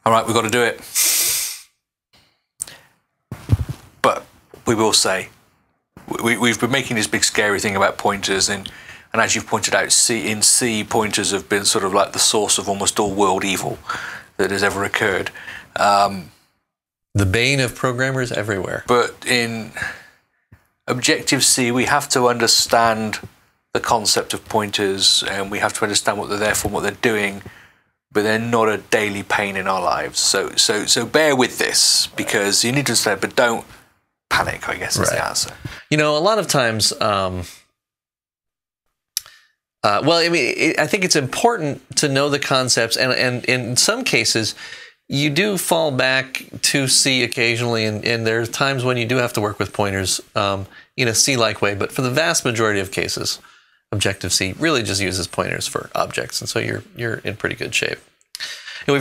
All right, we've got to do it. But we will say, we've been making this big scary thing about pointers, and as you've pointed out, in C, pointers have been sort of like the source of almost all world evil that has ever occurred. The bane of programmers everywhere. But in Obj-C, we have to understand the concept of pointers, and we have to understand what they're there for, what they're doing, but they're not a daily pain in our lives. So bear with this, because you need to understand, but don't panic, I guess, is the answer. You know, a lot of times, well, I mean, I think it's important to know the concepts, and in some cases, you do fall back to C occasionally, and there's times when you do have to work with pointers in a C-like way, but for the vast majority of cases, Objective-C really just uses pointers for objects, and so you're in pretty good shape. And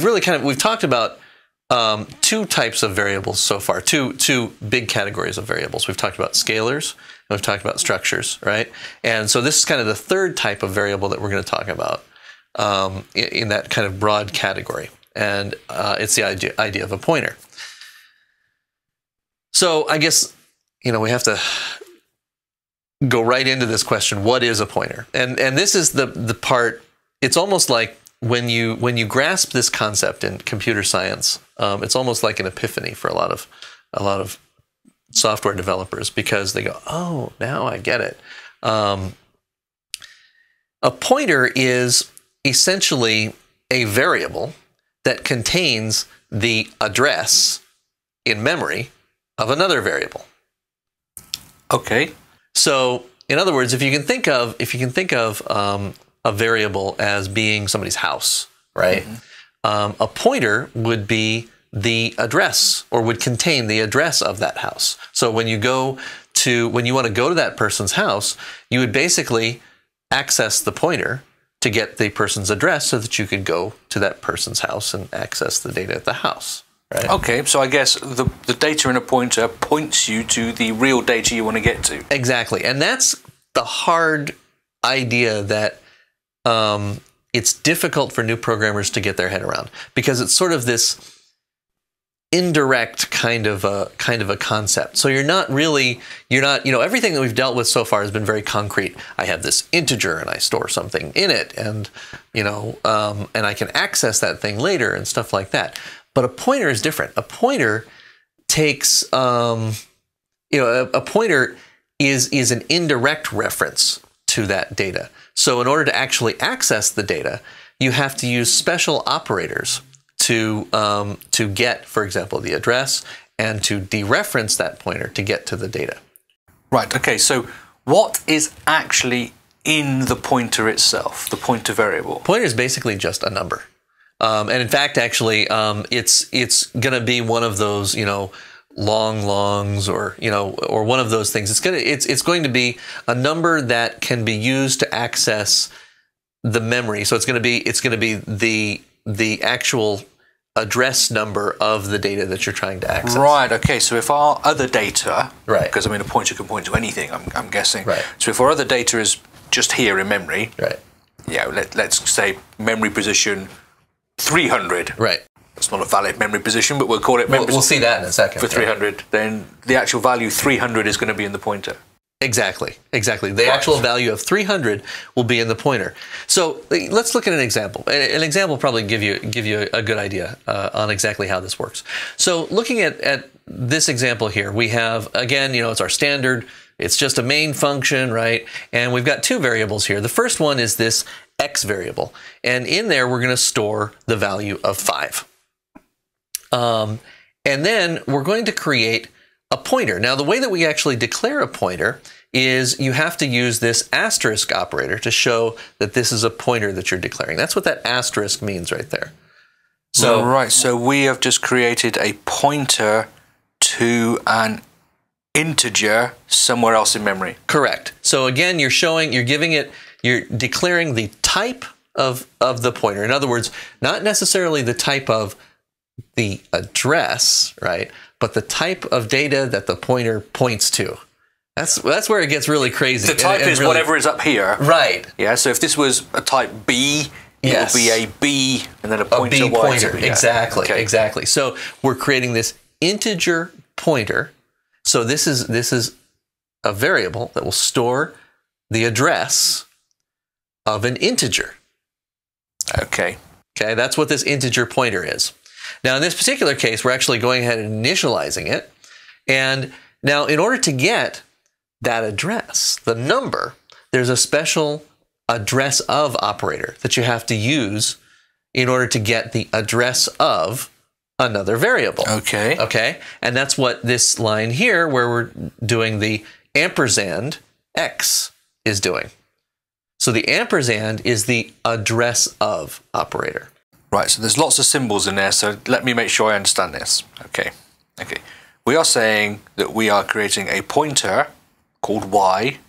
we've talked about two types of variables so far, two big categories of variables. We've talked about scalars, and we've talked about structures, right? And so this is kind of the third type of variable that we're going to talk about in that kind of broad category, and it's the idea of a pointer. So I guess, you know, we have to go right into this question: what is a pointer? And this is the part. It's almost like when you grasp this concept in computer science, it's almost like an epiphany for a lot of software developers, because they go, oh, now I get it. A pointer is essentially a variable that contains the address in memory of another variable. Okay. So, in other words, if you can think of a variable as being somebody's house, right? Mm-hmm. A pointer would be the address, or would contain the address of that house. So when you want to go to that person's house, you would basically access the pointer to get the person's address so that you could go to that person's house and access the data at the house. Right? Okay, so I guess the data in a pointer points you to the real data you want to get to. Exactly, and that's the hard idea that it's difficult for new programmers to get their head around, because it's sort of this indirect kind of a concept. So you're not, you know, everything that we've dealt with so far has been very concrete. I have this integer and I store something in it, and you know, and I can access that thing later and stuff like that. But a pointer is different. A pointer takes, you know, a pointer is an indirect reference to that data. So in order to actually access the data, you have to use special operators to get, for example, the address, and to dereference that pointer to get to the data. Right. Okay. So what is actually in the pointer itself, the pointer variable? Pointer is basically just a number. And in fact, actually, it's going to be one of those, you know, longs, or you know, or one of those things. It's going to be a number that can be used to access the memory. So it's going to be the actual address number of the data that you're trying to access. Right. Okay. So if our other data, right? Because I mean, a pointer can point to anything, I'm guessing. Right. So if our other data is just here in memory, right? Yeah. Let's say memory position 300. Right. It's not a valid memory position, but we'll call it memory. We'll see that in a second. For 300, then the actual value 300 is going to be in the pointer. Exactly. The actual value of 300 will be in the pointer. So let's look at an example. An example will probably give you a good idea on exactly how this works. So looking at this example here, we have, again, you know, it's our standard. It's just a main function, right? And we've got two variables here. The first one is this x variable, and in there we're going to store the value of 5. And then we're going to create a pointer. Now, the way that we actually declare a pointer is you have to use this asterisk operator to show that this is a pointer that you're declaring. That's what that asterisk means right there. So, right, so we have just created a pointer to an integer somewhere else in memory. Correct. So again, you're declaring the type of the pointer. In other words, not necessarily the type of the address, right? But the type of data that the pointer points to. That's where it gets really crazy. The type is really, whatever is up here. Right. Yeah, so if this was a type B Yes. It will be a B and then a pointer. A B Y, pointer. yeah. Exactly. Okay. Exactly. So we're creating this integer pointer. So this is a variable that will store the address of an integer. Okay. Okay, that's what this integer pointer is. Now, in this particular case, we're actually going ahead and initializing it. And now, in order to get that address, the number, there's a special address of operator that you have to use in order to get the address of another variable. Okay. Okay, and that's what this line here, where we're doing the ampersand x, is doing. So the ampersand is the address of operator. Right, so there's lots of symbols in there, so let me make sure I understand this. Okay. We are saying that we are creating a pointer called y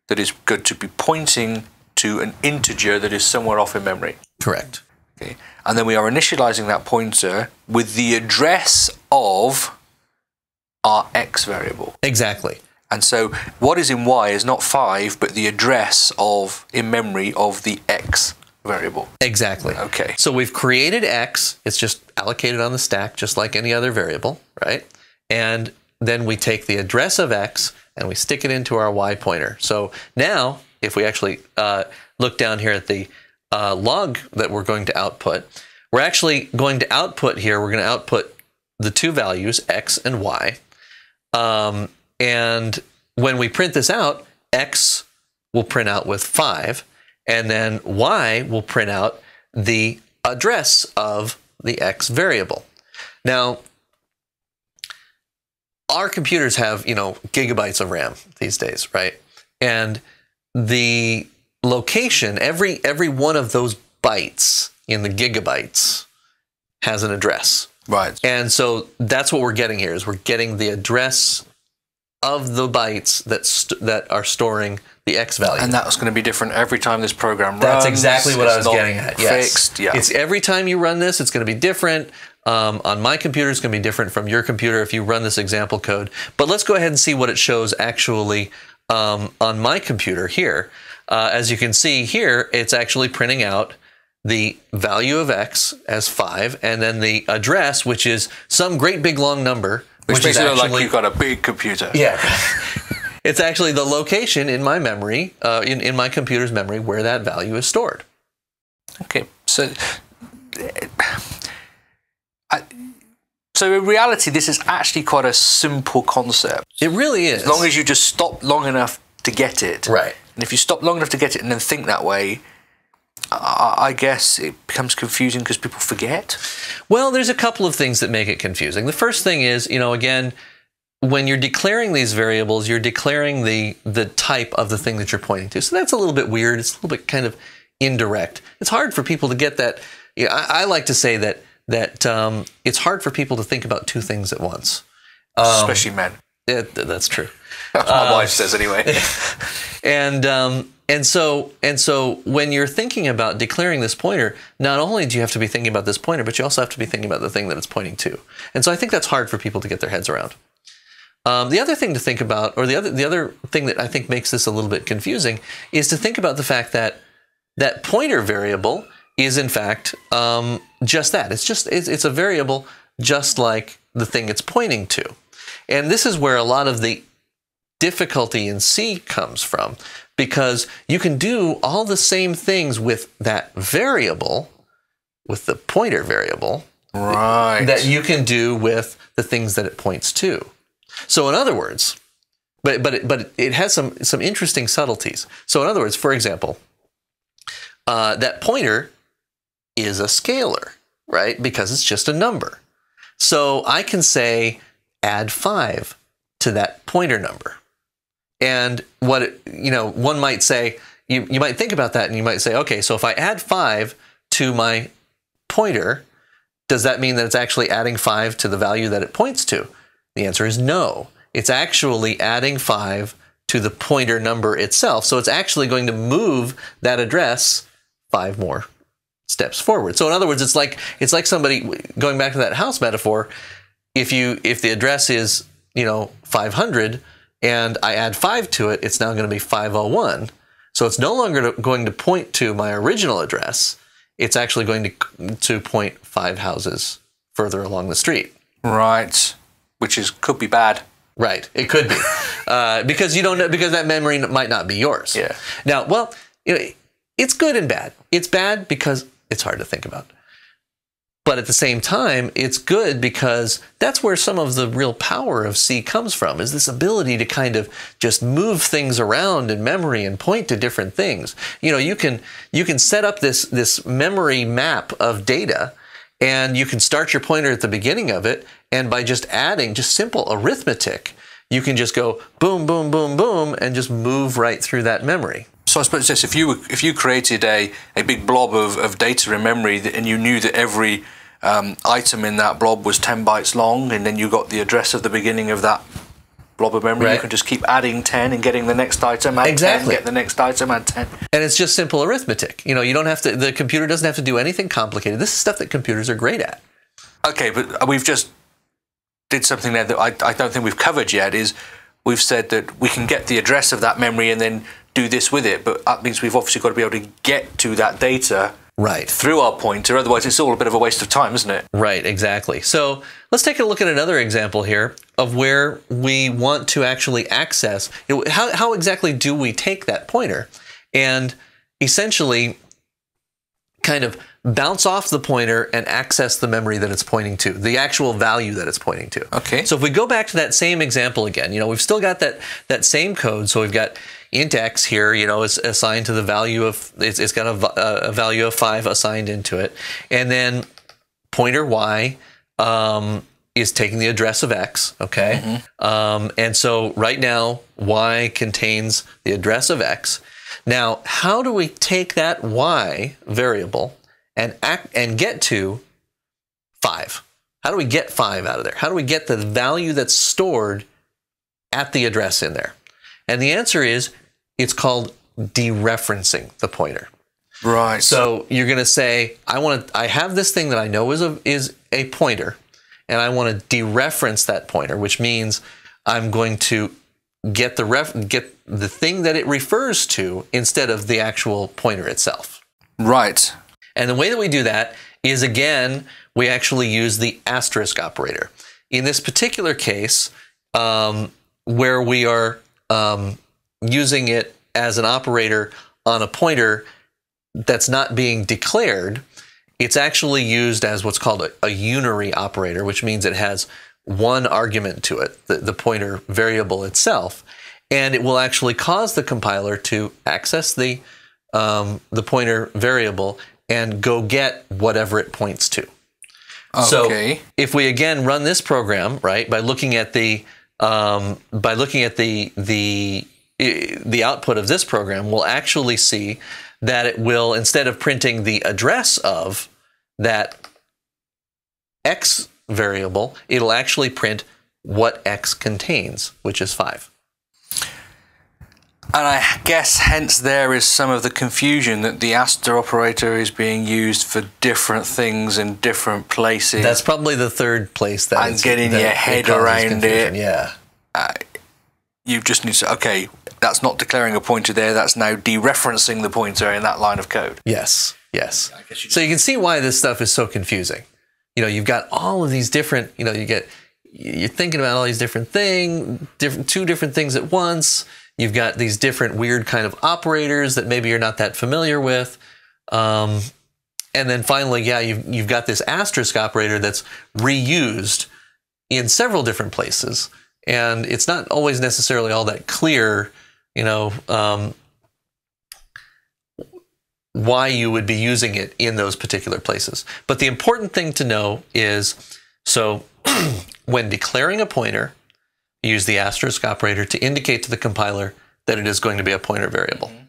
that is going to be pointing to an integer that is somewhere off in memory. Correct. Okay. And then we are initializing that pointer with the address of our x variable. Exactly. And so what is in y is not 5, but the address of, in memory, of the x variable. Exactly. Okay. So we've created x. It's just allocated on the stack, just like any other variable, right? And then we take the address of x and we stick it into our y pointer. So now, if we actually look down here at the log that we're going to output, we're actually going to output here, we're going to output the two values, x and y. And when we print this out, x will print out with 5, and then y will print out the address of the x variable. Now, our computers have, gigabytes of RAM these days, right? And the location, every one of those bytes in the gigabytes has an address. Right. And so that's what we're getting here, is we're getting the address of the bytes that are storing the x value. And that's going to be different every time this program runs. That's exactly what I was getting at. Yes. Fixed, yeah. It's every time you run this, it's going to be different. On my computer, it's going to be different from your computer if you run this example code. But let's go ahead and see what it shows actually on my computer here. As you can see here, it's actually printing out the value of x as 5, and then the address, which is some great big long number. Which makes it look like you've got a big computer. Yeah. It's actually the location in my memory, in my computer's memory, where that value is stored. Okay, so in reality, this is actually quite a simple concept. It really is. As long as you just stop long enough to get it. Right. And if you stop long enough to get it and then think that way, I guess it becomes confusing because people forget. Well, there's a couple of things that make it confusing. The first thing is, again, when you're declaring these variables, you're declaring the type of the thing that you're pointing to. So that's a little bit weird. It's a little bit kind of indirect. It's hard for people to get that. I like to say that it's hard for people to think about two things at once. Especially men. That's true. That's what my wife says anyway. And so when you're thinking about declaring this pointer, not only do you have to be thinking about this pointer, but you also have to be thinking about the thing that it's pointing to. And so I think that's hard for people to get their heads around. The other thing to think about, or the other thing that I think makes this a little bit confusing, is to think about the fact that that pointer variable is in fact just that. It's a variable just like the thing it's pointing to. And this is where a lot of the difficulty in C comes from, because you can do all the same things with that variable, with the pointer variable, right, that you can do with the things that it points to. So in other words, but it has some interesting subtleties. So in other words, for example, that pointer is a scalar, right? Because it's just a number. So I can say add 5 to that pointer number. And one might say, you might think about that and you might say, okay, so if I add 5 to my pointer, does that mean that it's actually adding 5 to the value that it points to? The answer is no. It's actually adding 5 to the pointer number itself. So it's actually going to move that address 5 more steps forward. So in other words, it's like somebody, going back to that house metaphor, if the address is 500 and I add 5 to it, it's now going to be 501. So it's no longer going to point to my original address. it's actually going to point 5 houses further along the street. Right, which could be bad. Right, it could be because you don't know, because that memory might not be yours. Yeah. Now, well, it's good and bad. It's bad because it's hard to think about. But at the same time, it's good because that's where some of the real power of C comes from, is this ability to kind of just move things around in memory and point to different things. You can set up this memory map of data, and you can start your pointer at the beginning of it, and by just adding just simple arithmetic, you can just go boom, boom, boom, boom, and just move right through that memory. So I suppose this, if you created a big blob of data in memory, and you knew that every item in that blob was 10 bytes long, and then you got the address of the beginning of that blob of memory, right, you can just keep adding 10 and getting the next item, add 10, get the next item, add 10. And it's just simple arithmetic. You don't have to, the computer doesn't have to do anything complicated. This is stuff that computers are great at. Okay, but we've just did something there that I don't think we've covered yet, is we've said that we can get the address of that memory and then do this with it, but that means we've obviously got to be able to get to that data right through our pointer, otherwise it's all a bit of a waste of time, isn't it? Right, exactly. So let's take a look at another example here of where we want to actually access, how exactly do we take that pointer and essentially kind of bounce off the pointer and access the memory that it's pointing to, the actual value that it's pointing to. Okay. So if we go back to that same example again, we've still got that same code. So we've got int x here, is assigned to the value of, it's got a value of 5 assigned into it. And then pointer y is taking the address of x, okay? Mm-hmm. And so right now, y contains the address of x. Now, how do we take that y variable and get to 5? How do we get 5 out of there? How do we get the value that's stored at the address in there? And the answer is, it's called dereferencing the pointer. Right. So you're going to say, I have this thing that I know is a pointer, and I want to dereference that pointer, which means I'm going to get the thing that it refers to instead of the actual pointer itself. Right. And the way that we do that is, again, we actually use the asterisk operator. In this particular case, where we are using it as an operator on a pointer that's not being declared, it's actually used as what's called a unary operator, which means it has one argument to it, the pointer variable itself, and it will actually cause the compiler to access the pointer variable and go get whatever it points to. Okay. So if we again run this program, right, by looking at the output of this program, we'll actually see that it will, instead of printing the address of that x variable, it'll actually print what x contains, which is 5. And I guess hence there is some of the confusion that the asterisk operator is being used for different things in different places. That's probably the third place that and getting your head around it. Yeah. You just need to, okay, that's not declaring a pointer there, that's now dereferencing the pointer in that line of code. Yes, yes. So you can see why this stuff is so confusing. You've got all of these different, you're thinking about all these different things, two different things at once. You've got these different weird kind of operators that maybe you're not that familiar with. And then finally, yeah, you've got this asterisk operator that's reused in several different places. And it's not always necessarily all that clear, why you would be using it in those particular places. But the important thing to know is, so when declaring a pointer, use the asterisk operator to indicate to the compiler that it is going to be a pointer variable. Mm-hmm.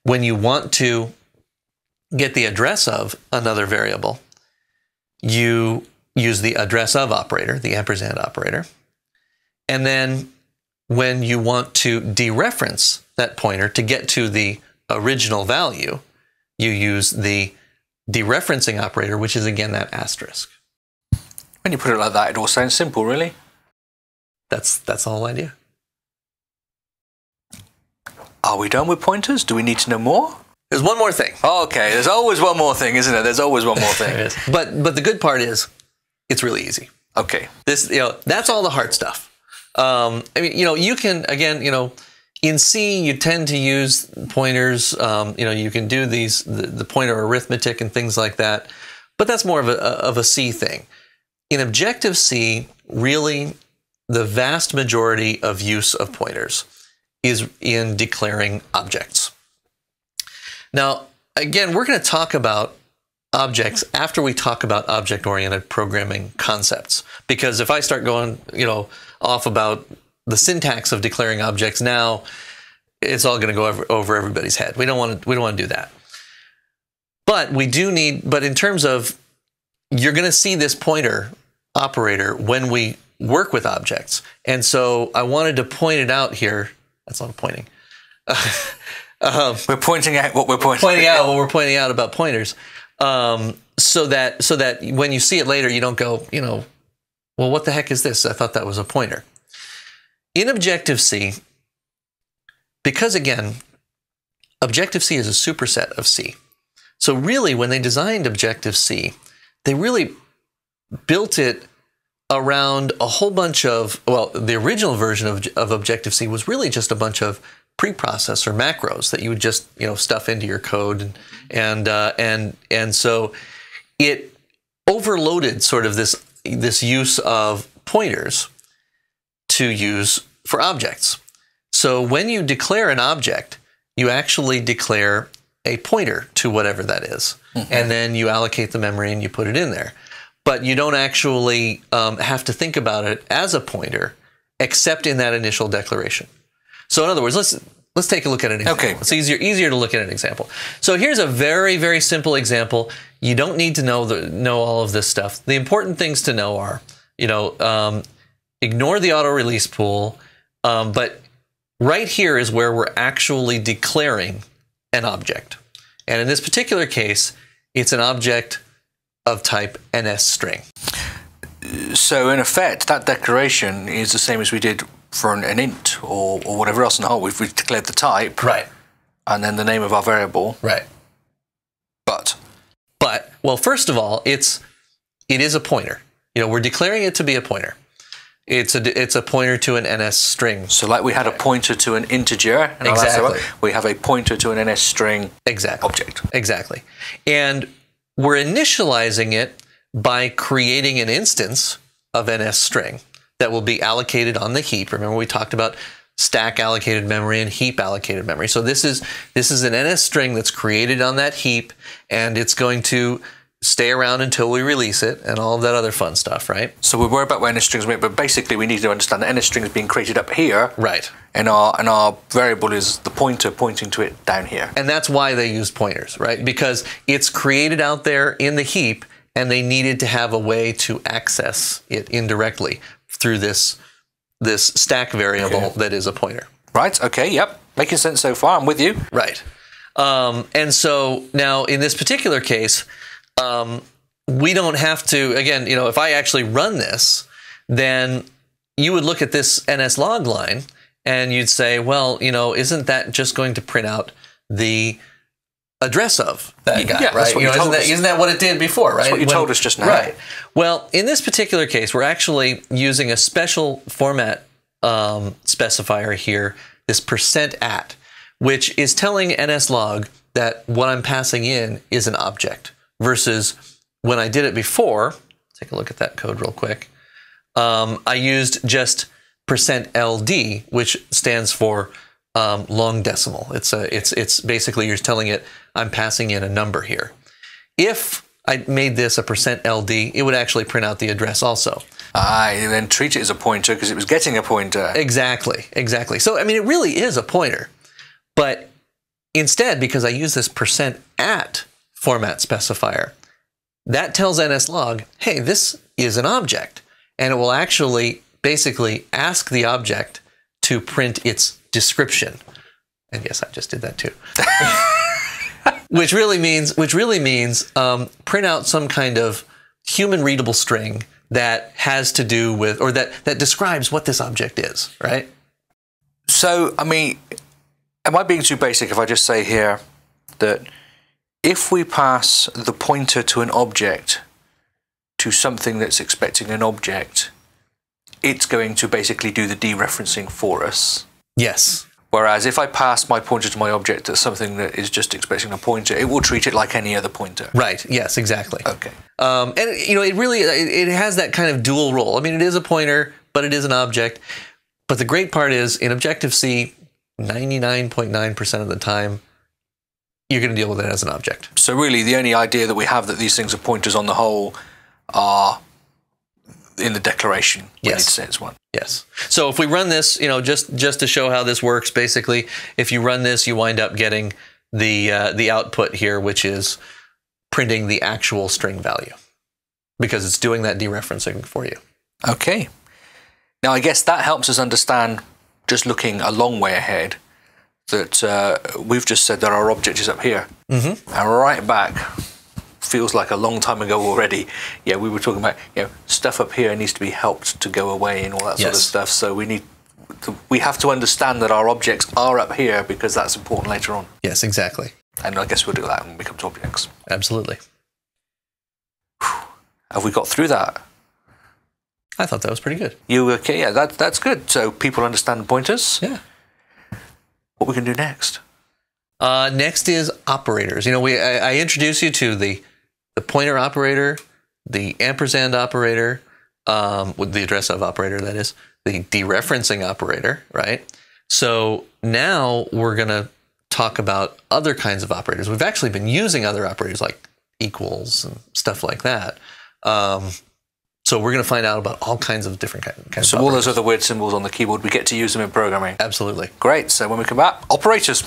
When you want to get the address of another variable, you use the address of operator, the ampersand operator. And then when you want to dereference that pointer to get to the original value, you use the dereferencing operator, which is again that asterisk. When you put it like that, it all sounds simple, really. That's the whole idea. Are we done with pointers? Do we need to know more? There's one more thing. Okay, there's always one more thing, isn't it? There's always one more thing. But the good part is, it's really easy. Okay. That's all the hard stuff. I mean, you can, again, in C, you tend to use pointers. You can do the pointer arithmetic and things like that. But that's more of a C thing. In Objective-C, really, the vast majority of use of pointers is in declaring objects. Now, again, we're going to talk about objects after we talk about object-oriented programming concepts. Because if I start going, off about the syntax of declaring objects now, it's all going to go over everybody's head. We don't want to do that. But but in terms of, you're going to see this pointer operator when we work with objects. And so I wanted to point it out here. That's a lot of pointing. We're pointing out what we're pointing out what we're pointing out about pointers, so that when you see it later, you don't go, well, what the heck is this? I thought that was a pointer. In Objective-C, because again, Objective-C is a superset of C. So really, when they designed Objective-C, they really built it around a whole bunch of, the original version of Objective-C was really just a bunch of preprocessor macros that you would just stuff into your code, and so it overloaded sort of this use of pointers to use for objects. So when you declare an object, you actually declare a pointer to whatever that is, and then you allocate the memory and you put it in there. But you don't actually have to think about it as a pointer, except in that initial declaration. So in other words, let's take a look at an example. Okay. It's easier to look at an example. So here's a very, very simple example. You don't need to know all of this stuff. The important things to know are, ignore the auto release pool, but right here is where we're actually declaring an object. And in this particular case, it's an object of type NSString. So in effect, that declaration is the same as we did for an int or whatever else in the whole. We've declared the type, right, and then the name of our variable, right. But well, first of all, it is a pointer. We're declaring it to be a pointer. It's a pointer to an NSString. So like we had a pointer to an integer, exactly. We have a pointer to an NSString exactly. object. Exactly. And we're initializing it by creating an instance of NSString that will be allocated on the heap. Remember, we talked about stack allocated memory and heap allocated memory. So this is an NSString that's created on that heap, and it's going to stay around until we release it and all of that other fun stuff, right? So we worry about where NSStrings are, but basically we need to understand that NSString is being created up here. Right. And our variable is the pointer pointing to it down here. And that's why they use pointers, right? Because it's created out there in the heap, and they needed to have a way to access it indirectly through this stack variable that is a pointer. Right, okay, yep. Making sense so far, I'm with you. Right. And so now in this particular case, we don't have to, again, if I actually run this, then you would look at this NSLog line and you'd say, well, isn't that just going to print out the address of that guy, right? That's what isn't that what it did before, right? That's what you told us just now. Right. Well, in this particular case, we're actually using a special format specifier here, this %at, which is telling NSLog that what I'm passing in is an object, versus when I did it before, take a look at that code real quick, I used just %ld, which stands for long decimal. It's basically you're telling it I'm passing in a number here. If I made this a %ld, it would actually print out the address also. And then treat it as a pointer because it was getting a pointer. Exactly. So I mean, it really is a pointer, but instead, because I use this %at format specifier, that tells NSLog, hey, this is an object, and it will actually basically ask the object to print its description. And yes, I just did that too. which really means print out some kind of human readable string that has to do with, or that describes what this object is, right? So, I mean, am I being too basic if I just say here, that if we pass the pointer to an object to something that's expecting an object, it's going to basically do the dereferencing for us. Yes. Whereas if I pass my pointer to my object to something that is just expecting a pointer, it will treat it like any other pointer. Right. Yes, exactly. Okay. And it really it has that kind of dual role. I mean, it is a pointer, but it is an object. But the great part is in Objective-C, 99.9% of the time, you're going to deal with it as an object. So really, the only idea that we have that these things are pointers on the whole are in the declaration. We need to say it's one. Yes. So if we run this, just to show how this works, basically, if you run this, you wind up getting the output here, which is printing the actual string value because it's doing that dereferencing for you. Okay. Now, I guess that helps us understand, just looking a long way ahead, that we've just said that our object is up here. Mm-hmm. And right back, feels like a long time ago already. Yeah, we were talking about stuff up here needs to be helped to go away and all that sort of stuff. So we have to understand that our objects are up here because that's important later on. Yes, exactly. And I guess we'll do that when we come to objects. Absolutely. Whew. Have we got through that? I thought that was pretty good. You okay? Yeah, that's good. So people understand pointers. Yeah. What we can do next? Next is operators. I introduce you to the pointer operator, the ampersand operator, with the address of operator, that is, the dereferencing operator, right? So now we're going to talk about other kinds of operators. We've actually been using other operators like equals and stuff like that. So we're going to find out about all kinds of different kinds of operators. So all those other weird symbols on the keyboard, we get to use them in programming. Absolutely. Great. So when we come back, operators.